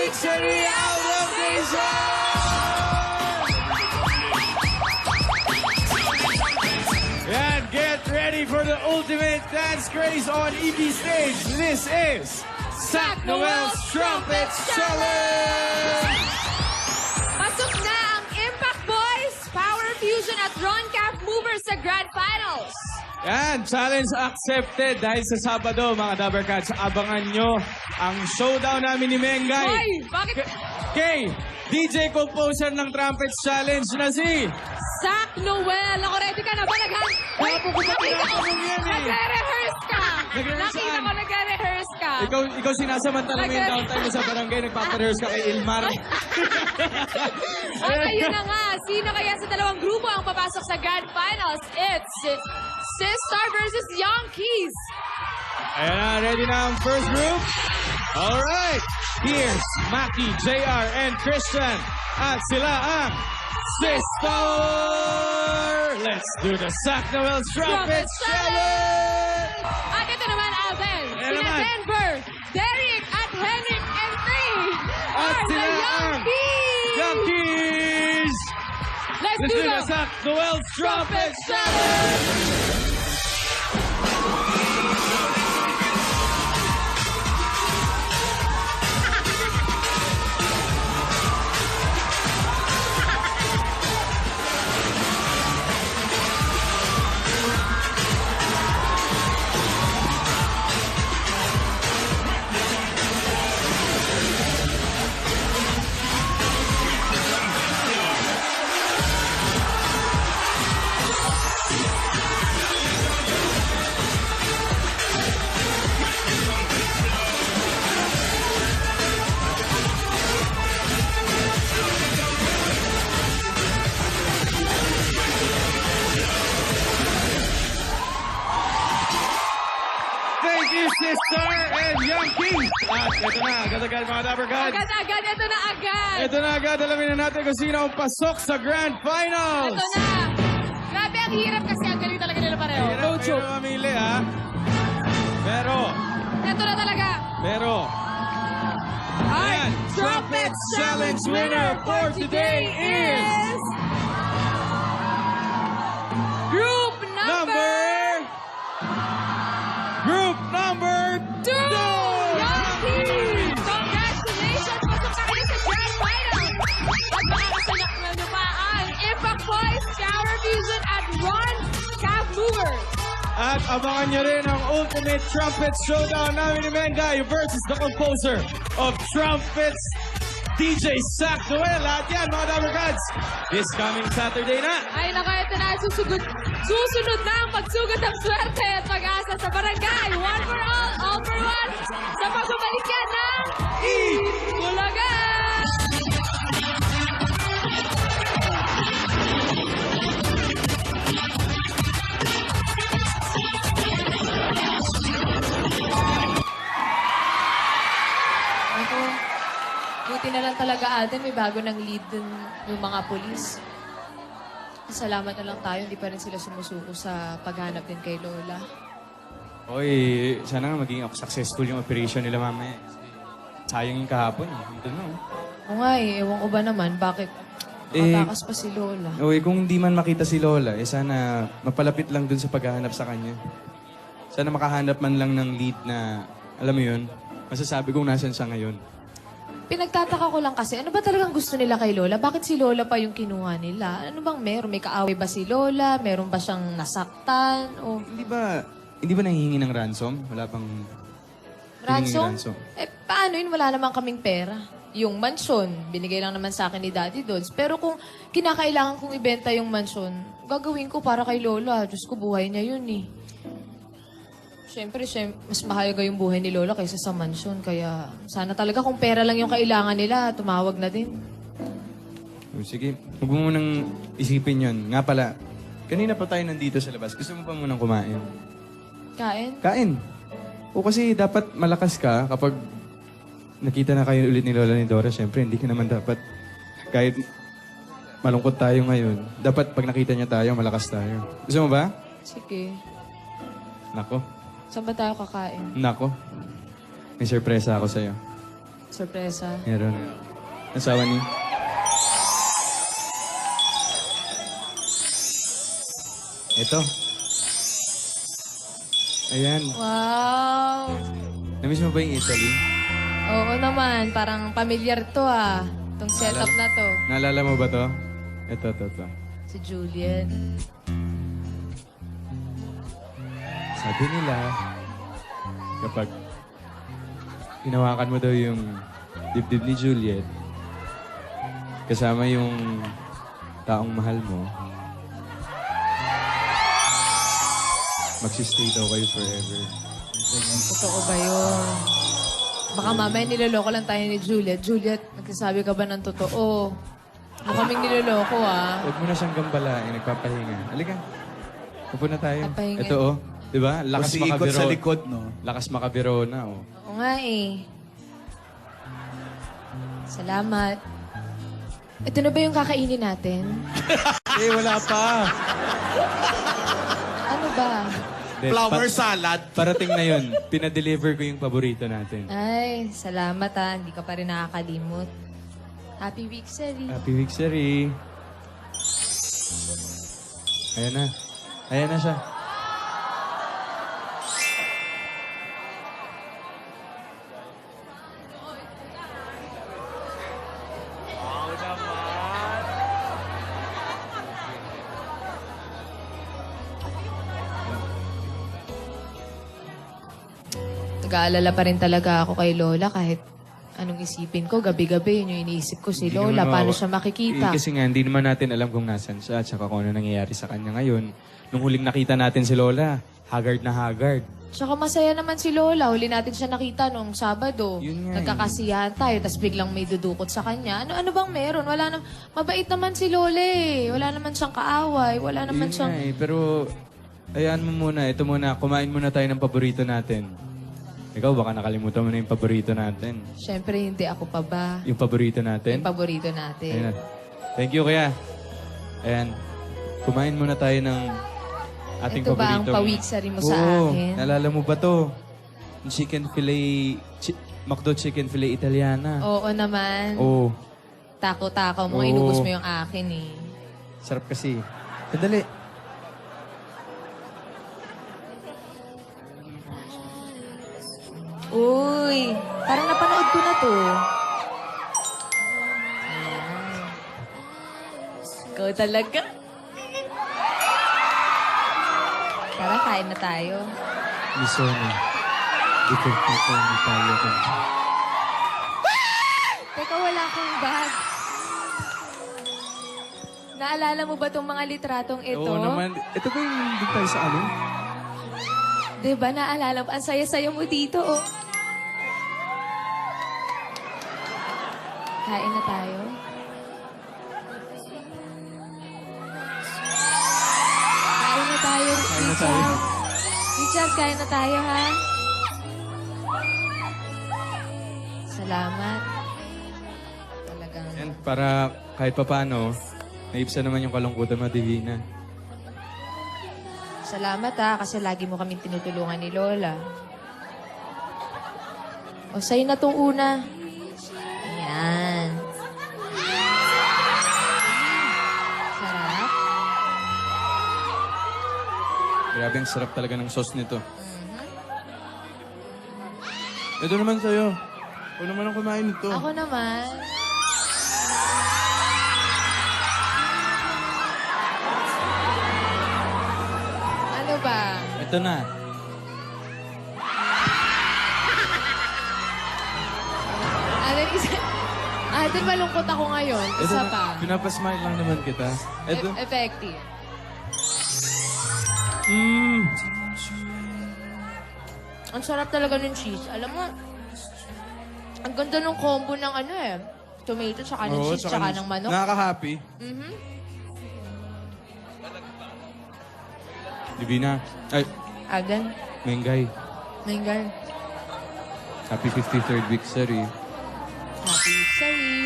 Victory out of Nation! And get ready for the ultimate dance craze on EB Stage. This is Sac Noel's Trumpet Challenge! Pasok na ang Impact Boys, Power Fusion at Ron Cap Movers sa Grand Finals. Yan, challenge accepted. Dahil sa Sabado, mga Dabbercats, abangan nyo ang showdown namin ni Mengay. Hoy, bakit? Kay DJ Composer ng Trumpets Challenge na si... Sac Noel, ako ready ka na ba? Nakita ko yan eh. Nagre-rehearse ka. Nagre-rehearse Nakita saan? ko nagre-rehearse ka. Ikaw sinasamantala mo yung downtime mo sa barangay, nagpaparehearse ka kay Ilmar. At ayun na nga, sino kaya sa dalawang grupo ang papasok sa Grand Finals? It's Sistar versus Young Keys. Ayan na, ready na ang first group. Alright, here's Maki, JR, and Christian. At sila ang Sistar! Let's do the Sac Noel's Trumpet Challenge! At ito naman, Alden. Ayan Sina naman. Denver, Derek, at Henrik, and three At are the sila Young ang Keys. Young Keys! Let's Let's do do the the Sac Noel's Trumpet Challenge! Thank you, Sister and Young King. At ito na, agad-agad mga Dabbercats. Agad-agad, ito na agad. Ito na agad, alamin na natin kung sino ang pasok sa Grand Finals. Ito na. Grabe, ang hirap kasi ang galing talaga nila pareho. Hirap kayo mamili, ha? Ito na talaga. Pero, Our Ayan, Trumpet Challenge winner for today is... Group number Two! Young Keys! Congratulations! Pasok na kayo sa Grand Finals! At makakasalak na nyo pa ang Impact Boys, Power Fusion at Ron Cap Movers. At abangan nyo rin ang Ultimate Trumpet Showdown namin ni Mengay versus the composer of Trumpets, DJ Sac Noel. At yan, mga Dabbercats, this coming Saturday na. Ay, naku, ito na. Susunod na ang pagsugod ng swerte at pag-asa sa barangay. One for all for one. Sa pagbabalik yan ng Bulaga! Ako, buti na lang talaga, Alden. May bago ng lead dun yung mga polis. Salamat na lang tayo, hindi pa rin sila sumusuko sa paghanap din kay Lola. Oy, sana nga maging successful yung operation nila mamaya. Sayang yung kahapon. Ito na. O nga ewan ko ba naman, bakit nakatakas pa si Lola? Okay, kung hindi man makita si Lola, sana mapalapit lang dun sa paghahanap sa kanya. Sana makahanap man lang ng lead na, alam mo yun, masasabi kong nasan siya ngayon. Pinagtataka ko lang kasi, ano ba talagang gusto nila kay Lola? Bakit si Lola pa yung kinuha nila? Ano bang meron? May kaaway ba si Lola? Meron ba siyang nasaktan? O Hindi ba nanghihingi ng ransom? Wala pang hinihingi ransom? Paano yun? Wala naman kaming pera. Yung mansyon, binigay lang naman sa akin ni Daddy Dodds. Pero kung kinakailangan kong ibenta yung mansyon, gagawin ko para kay Lola. Diyos ko, buhay niya yun eh. Siyempre, mas mahalaga yung buhay ni Lola kaysa sa mansyon. Kaya sana talaga kung pera lang yung kailangan nila, tumawag na din. Sige, huwag mo munang isipin yun. Nga pala, kanina pa tayo nandito sa labas. Gusto mo pa munang kumain? Kain? Kain. O kasi dapat malakas ka kapag nakita na kayo ulit ni Lola ni Dora. Siyempre, hindi ka naman dapat, kahit malungkot tayo ngayon, dapat pag nakita niya tayo, malakas tayo. Gusto mo ba? Sige. Nako. Saan ba tayo kakain? Nako. May sorpresa ako sa'yo. Sorpresa. Meron. Asawa ni? Ito. Ayan. Wow! Namiss mo ba yung Italy? Oo naman, parang familiar to ah. Itong setup na to. Naalala mo ba to? Ito. Si Juliet. Sabi nila, kapag hinawakan mo daw yung dibdib ni Juliet, kasama yung taong mahal mo, magsistay daw kayo forever. Totoo ba yun? Baka mamaya niloloko lang tayo ni Juliet. Juliet, nagsasabi ka ba ng totoo? Huwag kaming niloloko ah. Huwag mo na siyang gambalain, nagpapahinga. Halika. Upo na tayo. Papahinga. Ito oh. Di ba? Lakas Kasi ikot makabiro. sa likod, no? Lakas makabiro na oh. Oo nga eh. Salamat. Ito na ba yung kakainin natin? Eh, wala pa. Ano ba? Hindi, Flower salad. parating na yun. Pinadeliver ko yung paborito natin. Ay, salamat ah. Hindi ka pa rin nakakalimot. Happy week, Sally. Happy week, Sari. Ayan na. Ayan na siya. Nag-aalala pa rin talaga ako kay Lola kahit anong isipin ko. Gabi-gabi yun yung iniisip ko. Si Hindi Lola, naman paano mawa- siya makikita? Kasi nga, hindi naman natin alam kung nasan siya at saka kung ano nangyayari sa kanya ngayon. Nung huling nakita natin si Lola, haggard na haggard. Tsaka masaya naman si Lola. Huli natin siya nakita nung Sabado. Yun nga eh. Nagkakasiyahan tayo, tapos biglang may dudukot sa kanya. Ano bang meron? Mabait naman si Lola eh. Wala naman siyang kaaway. Wala naman Yun siyang... nga eh, pero ayaan mo muna. Ito muna, kumain muna tayo ng paborito natin. Ikaw, baka nakalimutan mo na yung paborito natin. Siyempre, hindi ako pa ba? Yung paborito natin? Yung paborito Ayan natin. na. Thank you, kuya. Ayan. Kumain muna tayo ng ating Ito ba ang paborito. pawiksari mo sa Oo. akin? Naalala mo ba to? Yung chicken fillet, McDo chicken fillet Italiana. Oo naman. Oo. Tako-tako mo, Oo. inubos mo yung akin eh. Sarap kasi. Sandali. Uy, parang napanood ko na to. Ikaw talaga. Tara, kain na tayo. Misona. Dito ni tayo kung... Teka, wala akong bag. Naalala mo ba itong mga litratong ito? Oo naman. Ito ba yung doon tayo sa ano? Diba, naalala mo? Ang saya-saya mo dito, oh. Kain na tayo. Kain na tayo, Kain na Richard. tayo. Richard, kain na tayo, ha? Salamat. Talagang... Yan, para kahit papaano, naibsan naman yung kalungkutan mo, Divina. Salamat ha, kasi lagi mo kaming tinutulungan ni Lola. O, sa'yo na tong una. Ayan. Sarap. Grabe, ang sarap talaga ng sauce nito. Ito naman sa'yo. Ikaw naman ang kumain nito. Ako naman. Ano ba? Ito na. Ate, malungkot ako ngayon. Ito Isa na. pa. Pinapasmile lang naman kita. Ito. Effective. Ang sarap talaga ng cheese. Alam mo, ang ganda ng combo ng ano eh. Tomato, tsaka ng cheese, tsaka ng manok. Nakaka-happy. Mhm. Divina. Ay, Agan. Mengay. Mengay. Happy 53rd week, sorry. Happy sorry.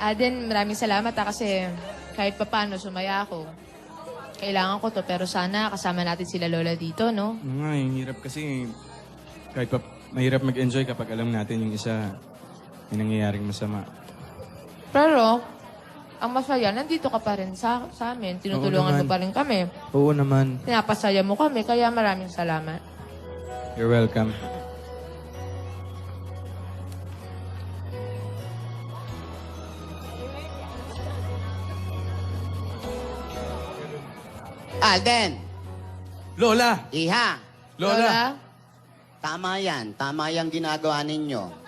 Aden, maraming salamat kasi kahit papaano sumaya ako. kailangan ko to. Pero sana kasama natin sila Lola dito, no? Yung nga, yung hirap kasi kahit pa mahirap mag-enjoy kapag alam natin yung isa may nangyayaring masama. Pero, ang masaya, nandito ka pa rin sa amin. Tinutulungan mo naman. pa rin kami. Oo naman. Pinapasaya mo kami, kaya maraming salamat. You're welcome. Alden, Lola! Iha, Lola! tama yan. Tama yung ginagawa ninyo.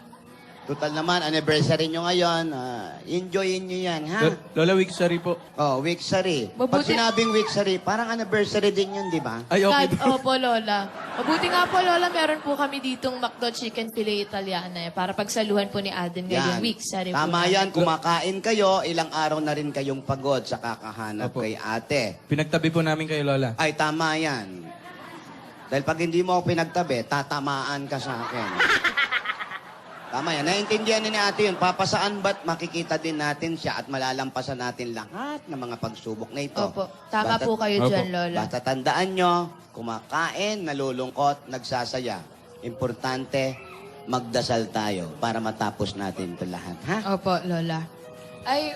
Total naman, anniversary nyo ngayon. Enjoyin nyo yan, ha? Lola, Wixary po. Oh, Wixary. Pag Mabuti- sinabing Wixary, parang anniversary din yun, di ba? Ay, okay. Opo, Lola. Mabuti nga po, Lola, meron po kami ditong McDo Chicken Filet Italiana para pagsaluhan po ni Aden ngayong week. Sorry Tama po. yan. Kumakain kayo, ilang araw na rin kayong pagod sa kakahanap Opo. kay ate. Pinagtabi po namin kayo, Lola. Ay, tama yan. Dahil pag hindi mo ako pinagtabi, tatamaan ka sa akin. Tama yan. Naintindihan ni ate yun. Papasaan ba't makikita din natin siya at malalampasan natin lahat ng mga pagsubok na ito. Opo. Tama po kayo dyan, Lola. Basta tandaan nyo, kumakain, nalulungkot, nagsasaya. Importante, magdasal tayo para matapos natin ito lahat. Ha? Opo, Lola. Ay,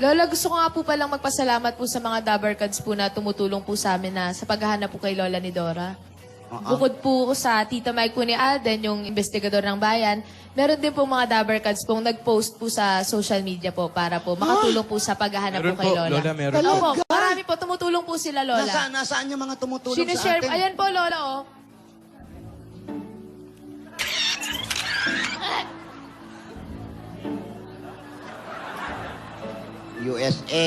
Lola, gusto ko nga po palang magpasalamat po sa mga Dabarkads po na tumutulong po sa amin na sa paghahanap po kay Lola ni Dora. Bukod po sa Tita Mike po ni Alden, yung investigador ng bayan, meron din po mga Dabarkads pong nag-post po sa social media po para po makatulong po sa paghahanap Meron po kay po, Lola. Lola, meron Opo, po. marami po. Tumutulong po sila, Lola. Nasaan yung mga tumutulong Sinishare, sa atin? ayan po, Lola, oh. USA.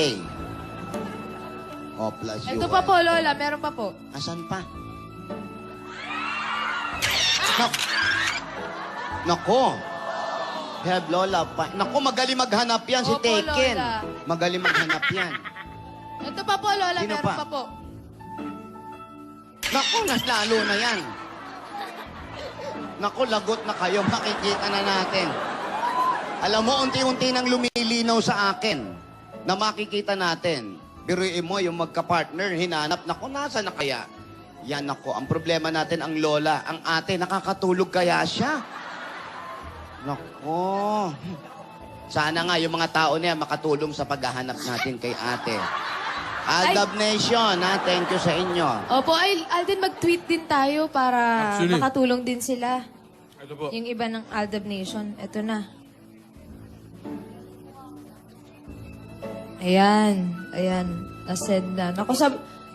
O plus Ito US. pa po, Lola. Meron pa po. Asan pa? Nako. Have Lola pa. Nako, magaling maghanap yan si Opo, Tekken. Lola. Magaling maghanap yan. Ito pa po, Lola. Sino Meron pa? pa po. Nako, nas lalo na yan. Nako, lagot na kayo. Makikita na natin. Alam mo, unti-unti nang lumilinaw sa akin na makikita natin. Biruin mo yung magka-partner, hinanap. Nako, nasa na kaya? Yan ako. Ang problema natin, ang lola, ang ate, nakakatulog kaya siya? Nako. Sana nga yung mga tao niya makatulong sa paghahanap natin kay ate. Aldab Nation, ha? Thank you sa inyo. Opo, ay, Alden, mag-tweet din tayo para Actually. makatulong din sila. Ano po? Yung iba ng Aldab Nation. Ito na. Ayan. Ayan. Nasend na. Naku,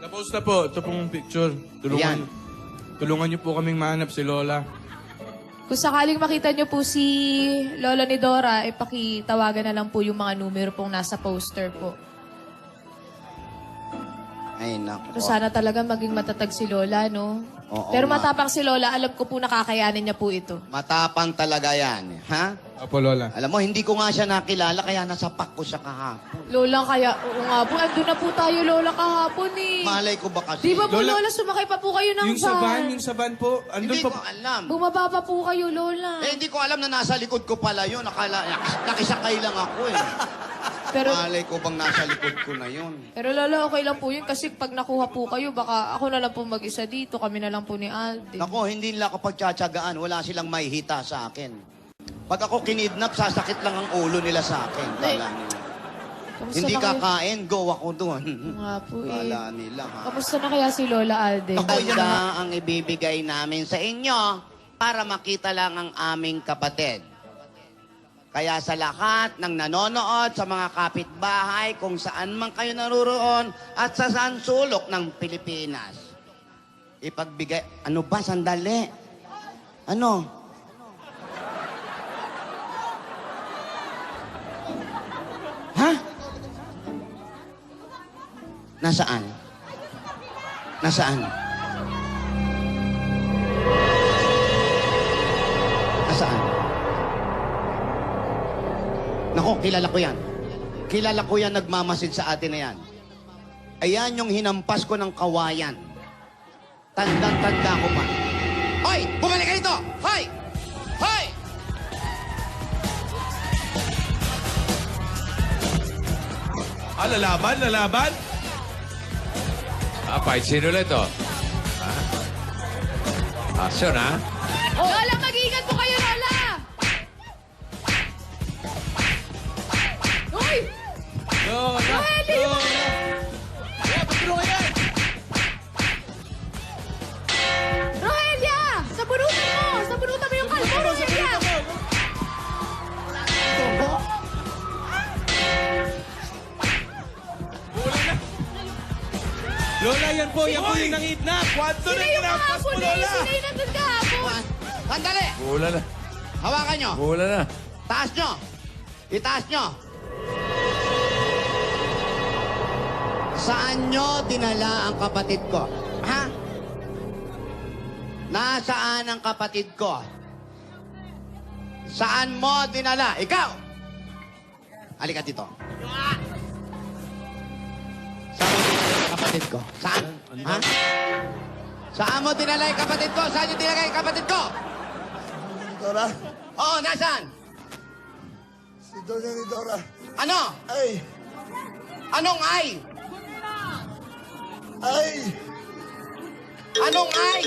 Na-post na po. Ito pong picture. Ayan. Tulungan niyo po kaming mahanap si Lola. kung sakaling makita nyo po si Lola ni Dora, pakitawagan na lang po yung mga numero pong nasa poster po. Ay, nako. Pero sana talaga maging matatag si Lola, no? Oo Pero nga. matapang si Lola, alam ko po nakakayanin niya po ito. Matapang talaga yan, ha? Opo, Lola. Alam mo, hindi ko nga siya nakilala, kaya nasapak ko siya kahapon. Lola, kaya, oo nga po, andun na po tayo, Lola, kahapon eh. Malay ko ba kasi? Di ba po, Lola, Lola, sumakay pa po kayo ng Yung sa van po. Andun Hindi pa ko alam. Bumaba pa po kayo, Lola. Hindi ko alam na nasa likod ko pala yun. Nakisakay lang ako eh. Pero, Malay ko bang nasa likod ko na yun. pero Lola, okay lang po yun kasi pag nakuha po kayo, baka ako na lang po mag-isa dito, kami na lang po ni Alden. Nako, hindi nila ako pagtsatsagaan. Wala silang may hita sa akin. Pag ako kinidnap, sasakit lang ang ulo nila sa akin. Kala nila. Kamusta Hindi na kayo? kakain, go ako doon. Nga po eh. Kala nila ha. Kamusta na kaya si Lola Alden? Ako yan ang ibibigay namin sa inyo para makita lang ang aming kapatid. Kaya sa lahat ng nanonood, sa mga kapitbahay, kung saan man kayo naruroon at sa saan sulok ng Pilipinas, ipagbigay... Ano ba? Sandali. Ano? Ha? Nasaan? Nasaan? Nasaan? Nako, kilala ko yan. Kilala ko yan, nagmamasid sa atin na yan. Ayan yung hinampas ko ng kawayan. Tandang-tanda ko pa. Hoy! Bumalik ka dito! Hoy! Hoy! Lalaban? Fight scene ulit, oh. Action, ha? Lola, mag-iingat po kayo, Lola! Uy! Lola! Noeli! Rogelia! Sabunutan mo! Sabunutan mo yung kalbo, Rogelia! Lola, yan po yung nangitnap. Sila yung kahapon eh! Sila yung nandun kahapon! Sandali! Bula na. Hawakan nyo. Bula na. Taas nyo. Itaas nyo. Saan nyo dinala ang kapatid ko? Ha? Nasaan ang kapatid ko? Saan mo dinala? Ikaw! Halika dito. Saan mo dinala ang kapatid ko? Saan? Ha? Saan mo dinala yung kapatid ko? Saan nyo dinala yung kapatid ko? Dora, Oo, nasaan? si Doña ni Dora. Ano? Ay! Anong ay? Ay! Anong ay?